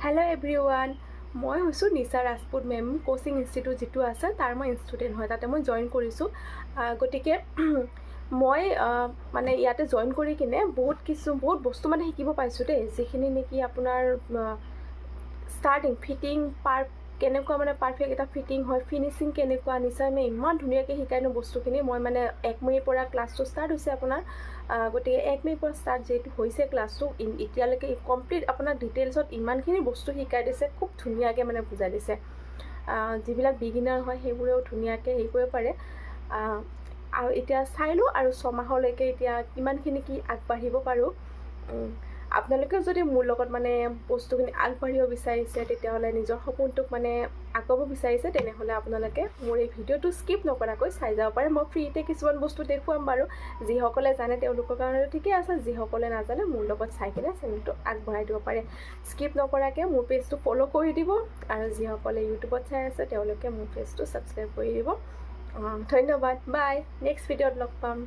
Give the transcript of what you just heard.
Hello' everyone, মই হৈছোঁ নিশা Rajput ma'am coaching institute যিটো আছে তাৰ মই ষ্টুডেণ্ট হয়, তাতে মই জইন কৰিছোঁ। গতিকে মই মানে ইয়াতে জইন কৰি কিনে বহুত বস্তু মানে শিকিব পাইছোঁ দেই, যিখিনি নেকি আপোনাৰ ষ্টাৰ্টিং ফিটিং কেনেকুৱা মানে পাৰফেক্ট এটা ফিটিং হয়, ফিনিচিং কেনেকুৱা, নিশ্চয় আমি ইমান ধুনীয়াকৈ শিকাইনো বস্তুখিনি। মই মানে 1 মে'ৰ পৰা ক্লাছটো ষ্টাৰ্ট হৈছে আপোনাৰ। গতিকে 1 মে'ৰ পৰা ষ্টাৰ্ট যিহেতু হৈছে ক্লাছটো, এতিয়ালৈকে কমপ্লিট আপোনাক ডিটেইলছত ইমানখিনি বস্তু শিকাই দিছে, খুব ধুনীয়াকৈ মানে বুজাই দিছে। যিবিলাক বিগিনাৰ হয় সেইবোৰেও ধুনীয়াকৈ হেৰি কৰিব পাৰে। আৰু এতিয়া চাই লওঁ আৰু 6 মাহলৈকে এতিয়া কিমানখিনি কি আগবাঢ়িব পাৰোঁ। আপোনালোকেও যদি মোৰ লগত মানে বস্তুখিনি আগবাঢ়িব বিচাৰিছে, তেতিয়াহ'লে নিজৰ সপোনটোক মানে আগুৱাব বিচাৰিছে, তেনেহ'লে আপোনালোকে মোৰ এই ভিডিঅ'টো স্কিপ নকৰাকৈ চাই যাব পাৰে। মই ফ্ৰীতে কিছুমান বস্তু দেখুৱাম বাৰু। যিসকলে জানে তেওঁলোকৰ কাৰণে ঠিকে আছে, যিসকলে নাজানে মোৰ লগত চাই কিনে চেনেলটো আগবঢ়াই দিব পাৰে। স্কিপ নকৰাকৈ মোৰ পেজটো ফ'ল' কৰি দিব, আৰু যিসকলে ইউটিউবত চাই আছে তেওঁলোকে মোৰ পেজটো ছাবস্ক্ৰাইব কৰি দিব। ধন্যবাদ, বাই, নেক্সট ভিডিঅ'ত লগ পাম।